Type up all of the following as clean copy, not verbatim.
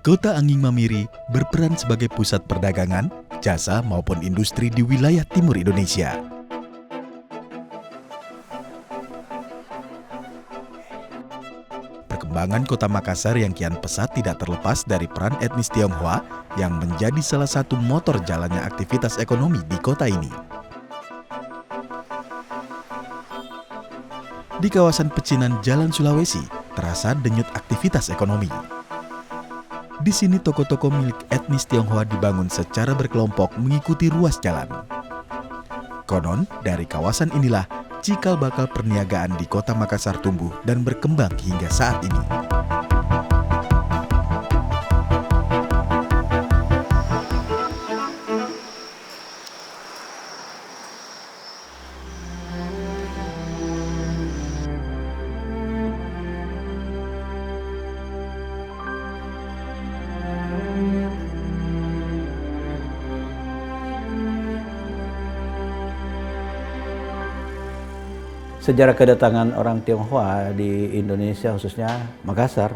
Kota Anging Mamiri berperan sebagai pusat perdagangan, jasa maupun industri di wilayah timur Indonesia. Perkembangan Kota Makassar yang kian pesat tidak terlepas dari peran etnis Tionghoa yang menjadi salah satu motor jalannya aktivitas ekonomi di kota ini. Di kawasan pecinan Jalan Sulawesi, terasa denyut aktivitas ekonomi. Di sini toko-toko milik etnis Tionghoa dibangun secara berkelompok mengikuti ruas jalan. Konon, dari kawasan inilah cikal bakal perniagaan di kota Makassar tumbuh dan berkembang hingga saat ini. Sejarah kedatangan orang Tionghoa di Indonesia, khususnya Makassar,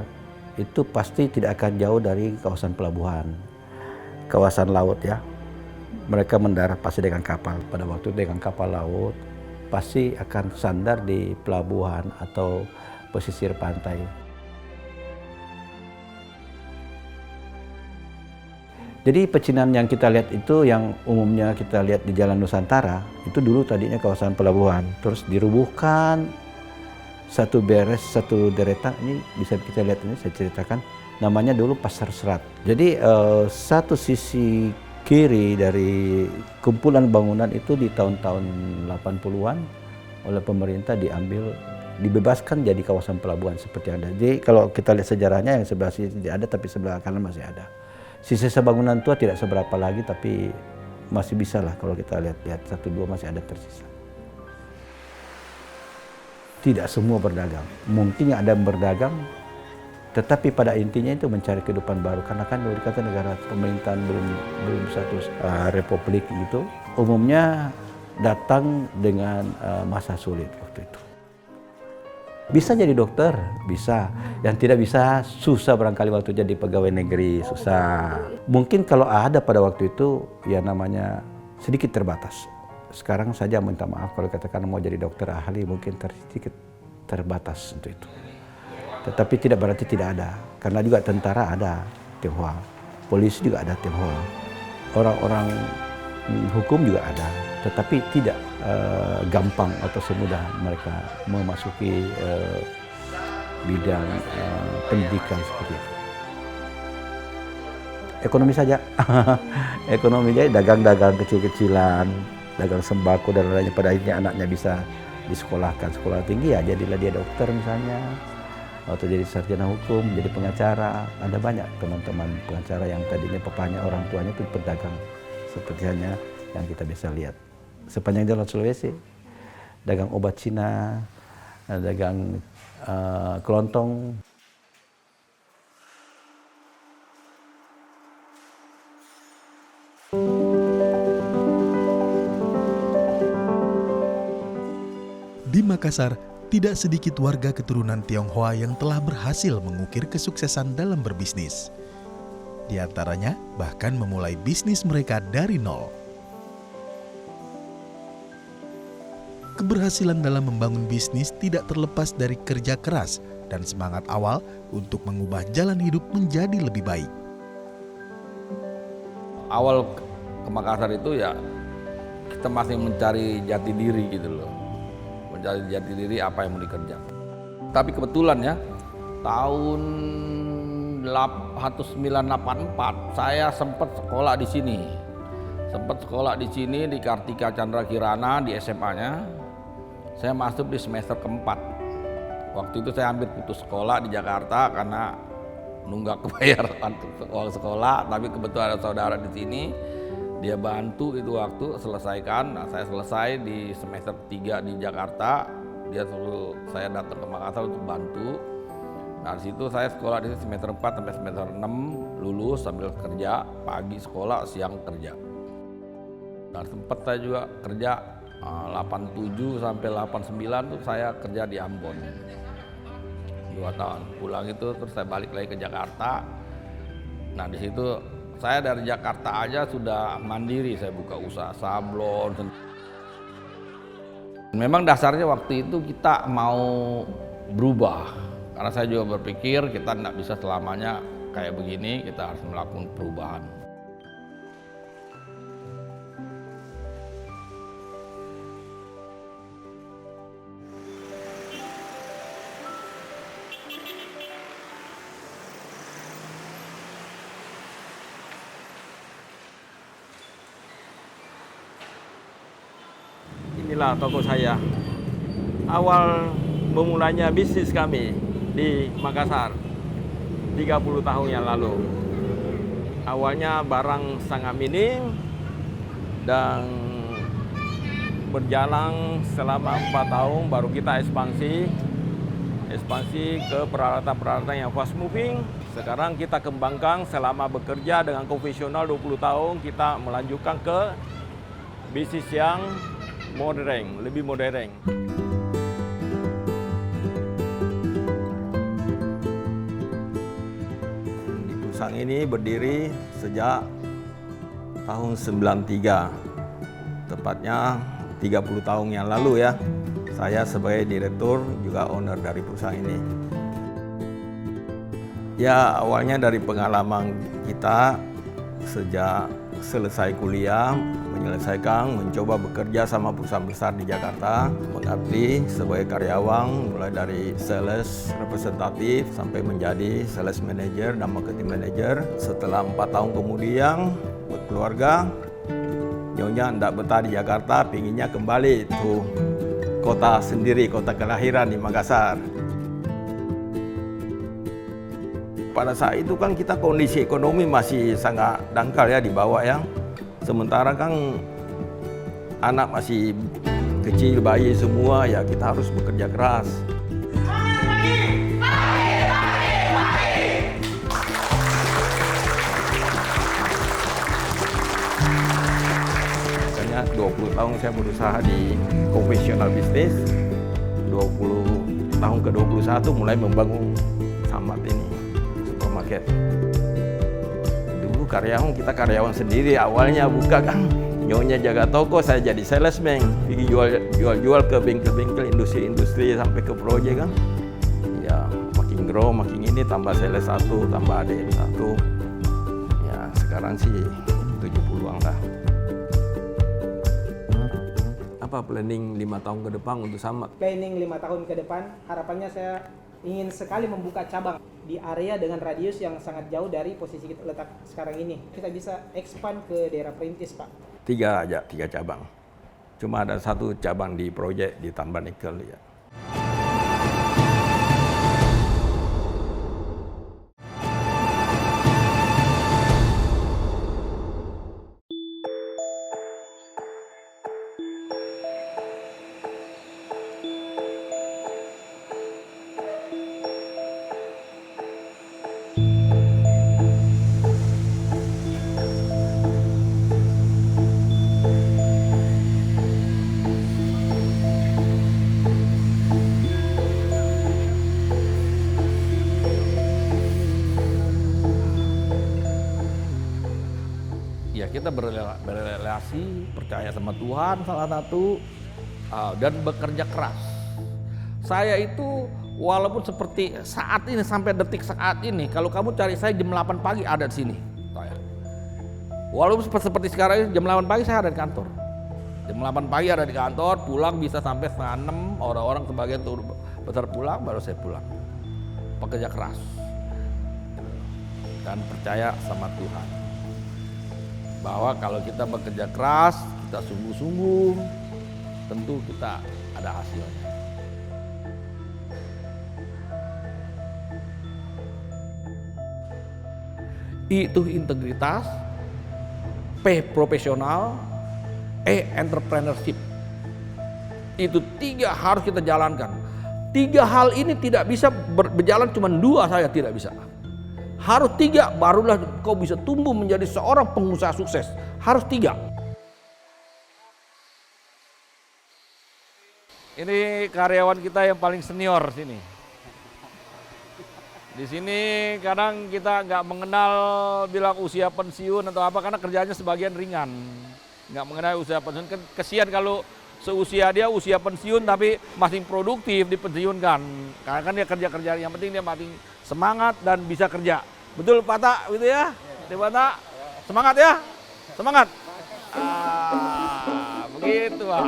itu pasti tidak akan jauh dari kawasan pelabuhan, kawasan laut ya. Mereka mendarat pasti dengan kapal. Pada waktu dengan kapal laut, pasti akan sandar di pelabuhan atau pesisir pantai. Jadi pecinan yang kita lihat itu yang umumnya kita lihat di Jalan Nusantara, itu dulu tadinya kawasan pelabuhan. Terus dirubuhkan, satu beres, satu deretan, ini bisa kita lihat ini saya ceritakan, namanya dulu Pasar Serat. Jadi satu sisi kiri dari kumpulan bangunan itu di tahun-tahun 80-an oleh pemerintah diambil, dibebaskan jadi kawasan pelabuhan seperti yang ada. Jadi kalau kita lihat sejarahnya yang sebelah sini tidak ada, tapi sebelah kanan masih ada. Sisa bangunan tua tidak seberapa lagi, tapi masih bisa lah kalau kita lihat satu dua masih ada tersisa. Tidak semua berdagang, mungkin yang ada berdagang, tetapi pada intinya itu mencari kehidupan baru. Karena kan dikata negara pemerintahan belum satu republik gitu, umumnya datang dengan masa sulit waktu itu. Bisa jadi dokter, bisa. Yang tidak bisa, susah barangkali waktu jadi pegawai negeri, susah. Mungkin kalau ada pada waktu itu, ya namanya sedikit terbatas. Sekarang saja minta maaf kalau katakan mau jadi dokter ahli, mungkin sedikit terbatas untuk itu. Tetapi tidak berarti tidak ada. Karena juga tentara ada Tionghoa, polisi juga ada Tionghoa. Orang-orang hukum juga ada, tetapi tidak gampang atau semudah mereka memasuki bidang pendidikan seperti itu. Ekonomi saja, ekonomi jadi dagang-dagang kecil-kecilan, dagang sembako dan lainnya. Pada akhirnya anaknya bisa disekolahkan sekolah tinggi, ya jadilah dia dokter misalnya, atau jadi sarjana hukum, jadi pengacara. Ada banyak teman-teman pengacara yang tadinya papanya orang tuanya itu pedagang, seperti hanya yang kita bisa lihat sepanjang Jalan Sulawesi, dagang obat Cina, dagang kelontong. Di Makassar, tidak sedikit warga keturunan Tionghoa yang telah berhasil mengukir kesuksesan dalam berbisnis. Di antaranya bahkan memulai bisnis mereka dari nol. Keberhasilan dalam membangun bisnis tidak terlepas dari kerja keras dan semangat awal untuk mengubah jalan hidup menjadi lebih baik. Awal ke Makassar itu ya kita masih mencari jati diri gitu loh. Mencari jati diri apa yang mau dikerjakan. Tapi kebetulan ya tahun 1984 saya sempat sekolah di sini. Sempat sekolah di sini di Kartika Chandra Kirana di SMA-nya. Saya masuk di semester keempat. Waktu itu saya hampir putus sekolah di Jakarta karena nunggak kebayar uang sekolah. Tapi kebetulan ada saudara di sini, dia bantu itu waktu selesaikan. Nah, saya selesai di semester 3 di Jakarta. Dia suruh saya datang ke Makassar untuk bantu. Nah, di situ saya sekolah di semester 4 sampai semester 6, lulus sambil kerja, pagi sekolah, siang kerja. Nah, sempat saya juga kerja 87 sampai 89 tuh saya kerja di Ambon 2 tahun. Pulang itu terus saya balik lagi ke Jakarta. Nah di situ saya dari Jakarta aja sudah mandiri, saya buka usaha sablon. Memang dasarnya waktu itu kita mau berubah, karena saya juga berpikir kita tidak bisa selamanya kayak begini, kita harus melakukan perubahan. Inilah toko saya. Awal memulainya bisnis kami di Makassar 30 tahun yang lalu. Awalnya barang sangat minim dan berjalan selama 4 tahun baru kita ekspansi ke peralatan-peralatan yang fast moving. Sekarang kita kembangkan selama bekerja dengan konvensional 20 tahun, kita melanjutkan ke bisnis yang modern, lebih modern. Di perusahaan ini berdiri sejak tahun 93, tepatnya 30 tahun yang lalu ya. Saya sebagai direktur juga owner dari perusahaan ini. Ya awalnya dari pengalaman kita sejak selesai kuliah, mencoba bekerja sama perusahaan besar di Jakarta, mengabdi sebagai karyawan mulai dari sales representatif sampai menjadi sales manager dan marketing manager. Setelah 4 tahun kemudian berkeluarga, nyonya tidak betah di Jakarta, pinginnya kembali tuh kota sendiri, kota kelahiran di Makassar. Pada saat itu kan kita kondisi ekonomi masih sangat dangkal ya di bawah ya. Sementara kan anak masih kecil, bayi semua, ya kita harus bekerja keras. Makanya 20 tahun saya berusaha di konvensional bisnis, 20 tahun ke-21 mulai membangun Samad ini, supermarket. Karyawan, kita karyawan sendiri awalnya buka kan, nyonya jaga toko, saya jadi salesman, pergi jual ke bengkel-bengkel, industri-industri sampai ke proyek kan. Ya makin grow, makin ini tambah sales 1, tambah ADM 1. Ya sekarang sih 70-an lah. Apa planning 5 tahun ke depan untuk Samad? Planning 5 tahun ke depan, harapannya saya ingin sekali membuka cabang di area dengan radius yang sangat jauh dari posisi kita letak sekarang ini. Kita bisa expand ke daerah perintis, Pak. 3 cabang. Cuma ada 1 cabang di proyek di Tambah Nikel ya. Ya kita berrelasi, percaya sama Tuhan salah satu, dan bekerja keras. Saya itu walaupun seperti saat ini, sampai detik saat ini, kalau kamu cari saya jam 8 pagi ada di sini. Walaupun seperti sekarang ini jam 8 pagi saya ada di kantor. Jam 8 pagi ada di kantor, pulang bisa sampai setengah 6, orang-orang sebagian tuh besar pulang, baru saya pulang. Pekerja keras dan percaya sama Tuhan, bahwa kalau kita bekerja keras, kita sungguh-sungguh, tentu kita ada hasilnya. Itu integritas, P profesional, E entrepreneurship. Itu 3 harus kita jalankan. 3 hal ini tidak bisa berjalan cuma 2 saja, tidak bisa. Harus 3, barulah kau bisa tumbuh menjadi seorang pengusaha sukses. Harus 3. Ini karyawan kita yang paling senior sini. Di sini kadang kita nggak mengenal bilang usia pensiun atau apa karena kerjanya sebagian ringan. Nggak mengenal usia pensiun, kan kesian kalau seusia dia usia pensiun tapi masih produktif dipensiunkan. Karena kan dia kerja-kerja, yang penting dia masih semangat dan bisa kerja. Betul Pak Tak, gitu ya? Pak Tak, semangat ya? Semangat. Begitu Pak.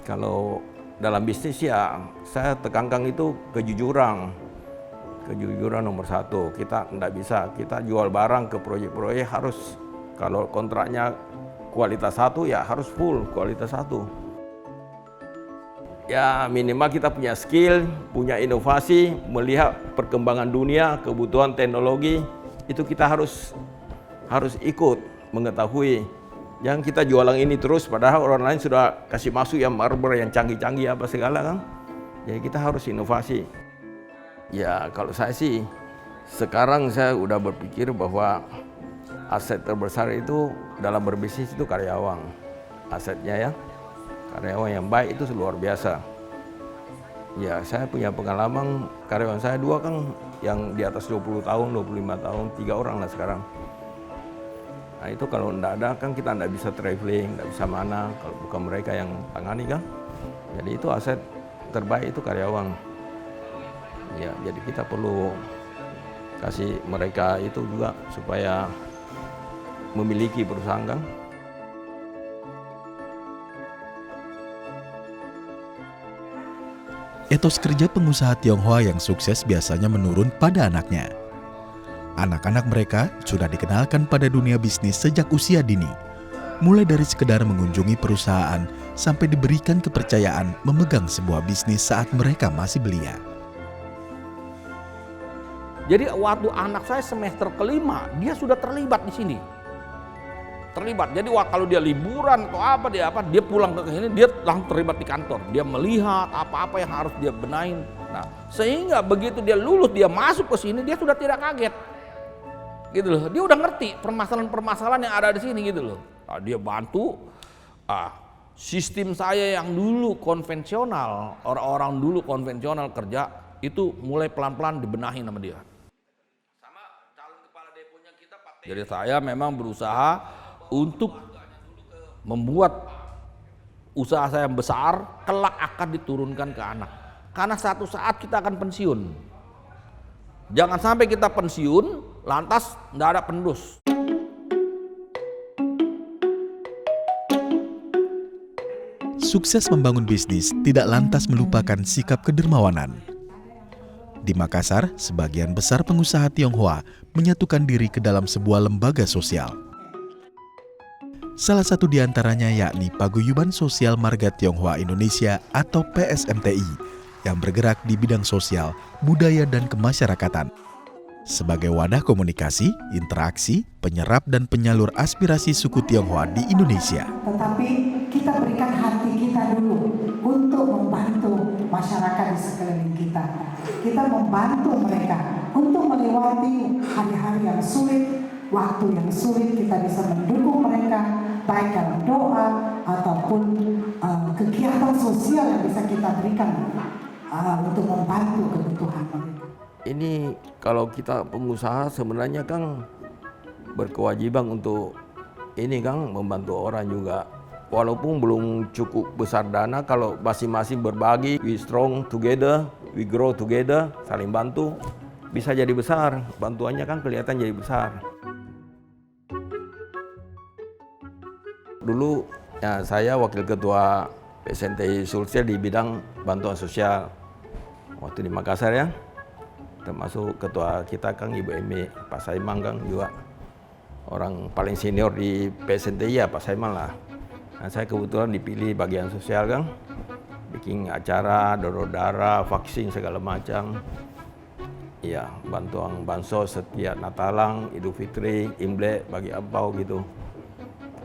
Kalau dalam bisnis ya saya tekankan itu kejujuran. Kejujuran nomor satu. Kita tidak bisa, kita jual barang ke proyek-proyek harus, kalau kontraknya kualitas satu ya harus full kualitas satu. Ya minimal kita punya skill, punya inovasi, melihat perkembangan dunia, kebutuhan teknologi, itu kita harus ikut mengetahui. Jangan kita jualan ini terus padahal orang lain sudah kasih masuk yang marmer yang canggih-canggih apa segala kan. Jadi kita harus inovasi. Ya kalau saya sih sekarang saya udah berpikir bahwa aset terbesar itu dalam berbisnis itu karyawan. Asetnya ya. Karyawan yang baik itu luar biasa. Ya saya punya pengalaman karyawan saya 2 kan yang di atas 20 tahun, 25 tahun, 3 orang lah sekarang. Nah itu kalau tidak ada kan kita tidak bisa traveling, tidak bisa mana kalau bukan mereka yang tangani kan. Jadi itu aset terbaik itu karyawan. Ya jadi kita perlu kasih mereka itu juga supaya memiliki perusahaan kan. Etos kerja pengusaha Tionghoa yang sukses biasanya menurun pada anaknya. Anak-anak mereka sudah dikenalkan pada dunia bisnis sejak usia dini, mulai dari sekedar mengunjungi perusahaan sampai diberikan kepercayaan memegang sebuah bisnis saat mereka masih belia. Jadi waktu anak saya semester kelima, dia sudah terlibat di sini. Terlibat. Jadi kalau dia liburan atau apa dia pulang ke sini, dia langsung terlibat di kantor. Dia melihat apa-apa yang harus dia benahin. Nah, sehingga begitu dia lulus, dia masuk ke sini, dia sudah tidak kaget. Gitu loh. Dia udah ngerti permasalahan-permasalahan yang ada di sini gitu loh. Nah, dia bantu sistem saya yang dulu konvensional, orang-orang dulu konvensional kerja itu mulai pelan-pelan dibenahi sama dia. Sama calon kepala deponya kita Pak. Jadi saya memang berusaha untuk membuat usaha saya yang besar kelak akan diturunkan ke anak. Karena satu saat kita akan pensiun. Jangan sampai kita pensiun lantas tidak ada penerus. Sukses membangun bisnis tidak lantas melupakan sikap kedermawanan. Di Makassar, sebagian besar pengusaha Tionghoa menyatukan diri ke dalam sebuah lembaga sosial. Salah satu di antaranya yakni Paguyuban Sosial Marga Tionghoa Indonesia atau PSMTI yang bergerak di bidang sosial, budaya, dan kemasyarakatan. Sebagai wadah komunikasi, interaksi, penyerap, dan penyalur aspirasi suku Tionghoa di Indonesia. Tetapi kita berikan hati kita dulu untuk membantu masyarakat di sekeliling kita. Kita membantu mereka untuk melewati hari-hari yang sulit, waktu yang sulit. Kita bisa mendukung mereka baik dalam doa ataupun kegiatan sosial yang bisa kita berikan untuk membantu kebutuhan mereka. Ini kalau kita pengusaha sebenarnya kan berkewajiban untuk ini kan membantu orang juga. Walaupun belum cukup besar dana, kalau masing-masing berbagi, we strong together, we grow together, saling bantu, bisa jadi besar. Bantuannya kan kelihatan jadi besar. Dulu ya, saya wakil ketua PSMTI Sulsel di bidang bantuan sosial. Waktu di Makassar ya. Termasuk ketua kita kan Ibu Emi, Pak Saiman kan juga orang paling senior di PSMTI ya Pak Saiman lah. Nah, saya kebetulan dipilih bagian sosial kan, bikin acara, donor darah, vaksin segala macam. Iya, bantuan bansos setiap Natalan, Idul Fitri, Imlek, bagi ampau gitu.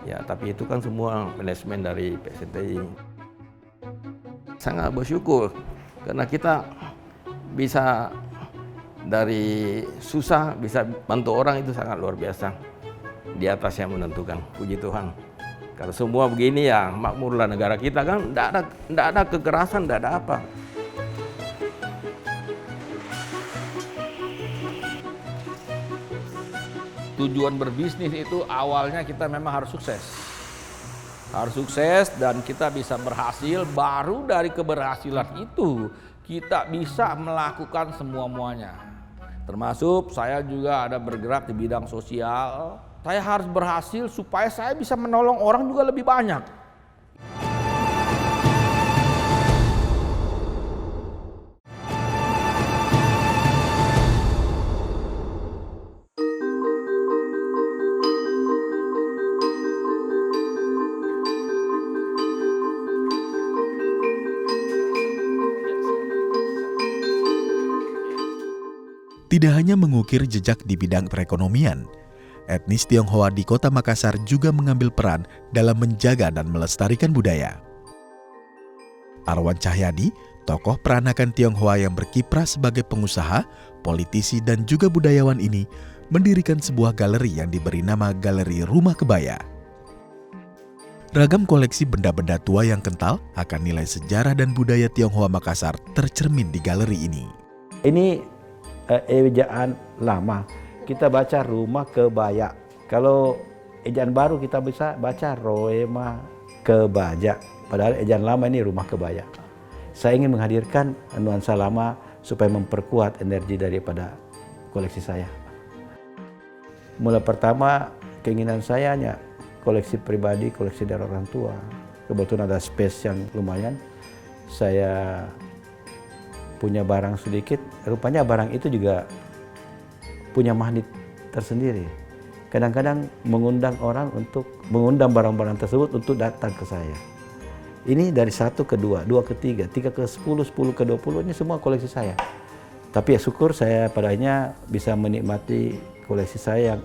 Ya, tapi itu kan semua manajemen dari PSMTI. Sangat bersyukur karena kita bisa dari susah bisa bantu orang itu sangat luar biasa. Di atas yang menentukan, puji Tuhan. Kalau semua begini ya makmurlah negara kita kan, tidak ada kekerasan, tidak ada apa. Tujuan berbisnis itu awalnya kita memang harus sukses. Harus sukses dan kita bisa berhasil, baru dari keberhasilan itu kita bisa melakukan semua-muanya. Termasuk saya juga ada bergerak di bidang sosial. Saya harus berhasil supaya saya bisa menolong orang juga lebih banyak. Tidak hanya mengukir jejak di bidang perekonomian, etnis Tionghoa di Kota Makassar juga mengambil peran dalam menjaga dan melestarikan budaya. Arwan Cahyadi, tokoh peranakan Tionghoa yang berkiprah sebagai pengusaha, politisi, dan juga budayawan ini, mendirikan sebuah galeri yang diberi nama Galeri Rumah Kebaya. Ragam koleksi benda-benda tua yang kental akan nilai sejarah dan budaya Tionghoa Makassar tercermin di galeri ini. Ini ejaan lama, kita baca Rumah Kebaya. Kalau ejaan baru kita bisa baca Roema Kebaja. Padahal ejaan lama ini Rumah Kebaya. Saya ingin menghadirkan nuansa lama supaya memperkuat energi daripada koleksi saya. Mulai pertama keinginan saya hanya koleksi pribadi, koleksi dari orang tua. Kebetulan ada space yang lumayan. Saya punya barang sedikit, rupanya barang itu juga punya magnet tersendiri. Kadang-kadang mengundang orang untuk mengundang barang-barang tersebut untuk datang ke saya. Ini dari 1 ke 2, 2 ke 3, 3 ke 10, 10 ke 20, ini semua koleksi saya. Tapi ya syukur saya padanya bisa menikmati koleksi saya yang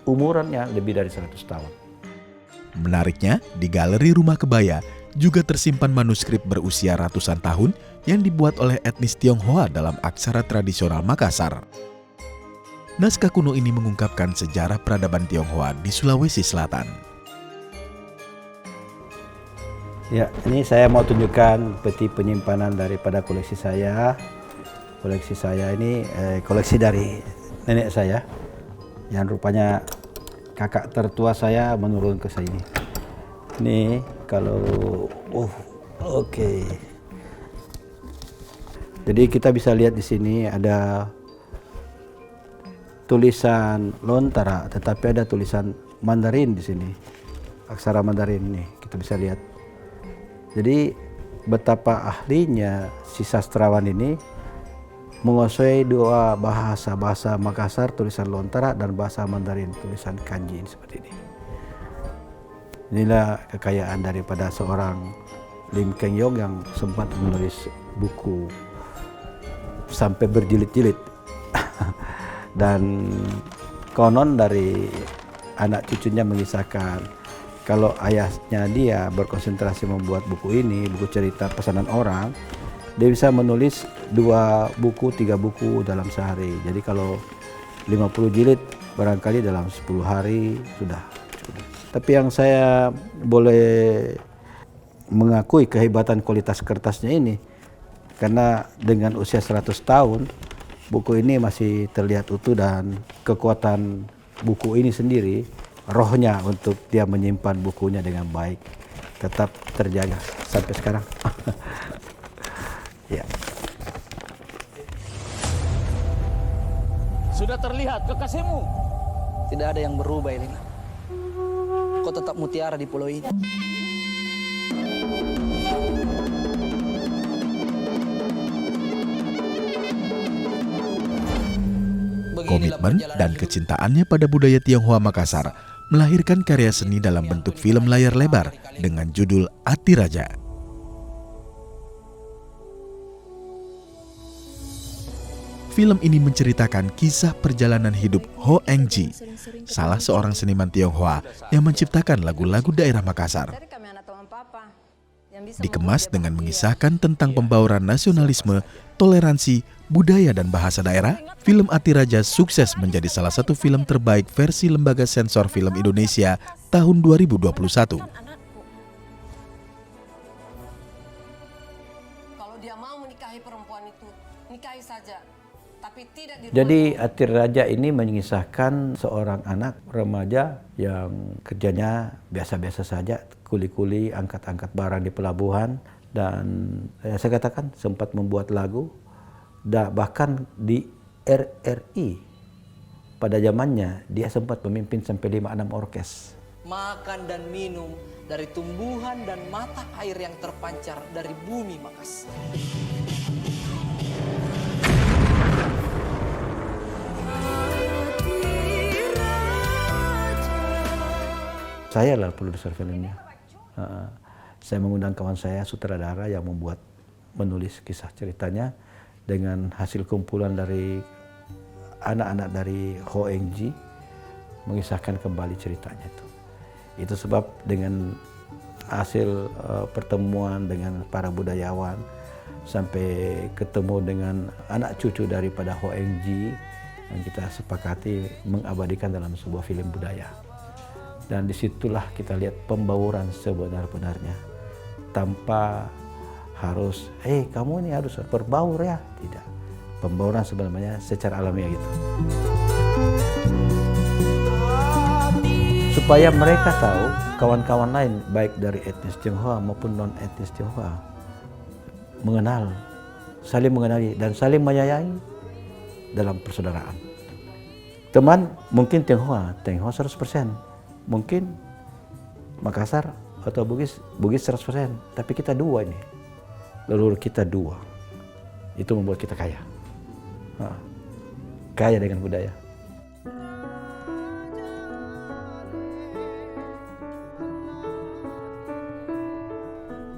umurannya lebih dari 100 tahun. Menariknya, di Galeri Rumah Kebaya juga tersimpan manuskrip berusia ratusan tahun yang dibuat oleh etnis Tionghoa dalam aksara tradisional Makassar. Naskah kuno ini mengungkapkan sejarah peradaban Tionghoa di Sulawesi Selatan. Ya, ini saya mau tunjukkan peti penyimpanan daripada koleksi saya. Koleksi saya ini koleksi dari nenek saya, yang rupanya kakak tertua saya menurun ke saya ini. Ini kalau, oke. Jadi kita bisa lihat di sini ada tulisan Lontara, tetapi ada tulisan Mandarin di sini, aksara Mandarin nih kita bisa lihat. Jadi betapa ahlinya si sastrawan ini menguasai dua bahasa Makassar tulisan Lontara dan bahasa Mandarin tulisan Kanji seperti ini. Inilah kekayaan daripada seorang Lim Keng Yong yang sempat menulis buku sampai berjilid-jilid. Dan konon dari anak cucunya mengisahkan kalau ayahnya dia berkonsentrasi membuat buku ini, buku cerita pesanan orang, dia bisa menulis 2 buku, 3 buku dalam sehari. Jadi kalau 50 jilid barangkali dalam 10 hari sudah. Tapi yang saya boleh mengakui kehebatan kualitas kertasnya ini, karena dengan usia 100 tahun, buku ini masih terlihat utuh dan kekuatan buku ini sendiri, rohnya untuk dia menyimpan bukunya dengan baik, tetap terjaga sampai sekarang. Ya. Sudah terlihat kekasihmu. Tidak ada yang berubah, Elina. Kau tetap mutiara di pulau ini. Komitmen dan kecintaannya pada budaya Tionghoa Makassar melahirkan karya seni dalam bentuk film layar lebar dengan judul Ati Raja. Film ini menceritakan kisah perjalanan hidup Ho Eng Ji, salah seorang seniman Tionghoa yang menciptakan lagu-lagu daerah Makassar. Dikemas dengan mengisahkan tentang pembauran nasionalisme, toleransi, budaya dan bahasa daerah, film Atiraja sukses menjadi salah satu film terbaik versi Lembaga Sensor Film Indonesia tahun 2021. Kalau dia mau menikahi perempuan itu, nikahi saja. Tapi tidak di Jadi Atiraja ini mengisahkan seorang anak remaja yang kerjanya biasa-biasa saja, kuli-kuli, angkat-angkat barang di pelabuhan, dan saya katakan sempat membuat lagu, dan bahkan di RRI pada zamannya dia sempat memimpin sampai 5-6 orkes. Makan dan minum dari tumbuhan dan mata air yang terpancar dari bumi Makassar. Saya adalah produser filmnya. Saya mengundang kawan saya sutradara yang menulis kisah ceritanya dengan hasil kumpulan dari anak-anak dari HONG mengisahkan kembali ceritanya itu. Itu sebab dengan hasil pertemuan dengan para budayawan sampai ketemu dengan anak cucu daripada HONG yang kita sepakati mengabadikan dalam sebuah film budaya. Dan disitulah kita lihat pembauran sebenar-benarnya. Tanpa harus, kamu ini harus berbaur ya. Tidak. Pembauran sebenarnya secara alamiah gitu. Supaya mereka tahu, kawan-kawan lain, baik dari etnis Tionghoa maupun non-etnis Tionghoa, mengenal, saling mengenali, dan saling menyayangi dalam persaudaraan. Teman mungkin Tionghoa 100%. Mungkin Makassar atau Bugis 100%, tapi kita dua ini, leluhur kita dua, itu membuat kita kaya, kaya dengan budaya.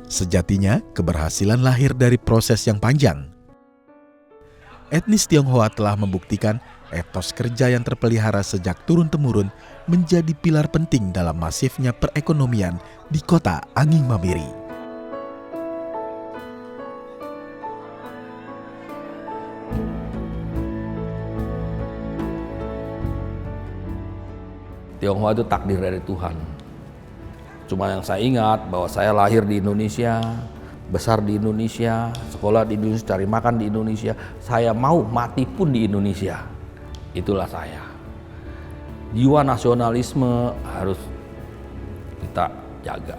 Sejatinya, keberhasilan lahir dari proses yang panjang. Etnis Tionghoa telah membuktikan etos kerja yang terpelihara sejak turun-temurun menjadi pilar penting dalam masifnya perekonomian di kota Anging Mamiri. Tionghoa itu takdir dari Tuhan. Cuma yang saya ingat bahwa saya lahir di Indonesia, besar di Indonesia, sekolah di Indonesia, cari makan di Indonesia. Saya mau mati pun di Indonesia. Itulah saya. Jiwa nasionalisme harus kita jaga.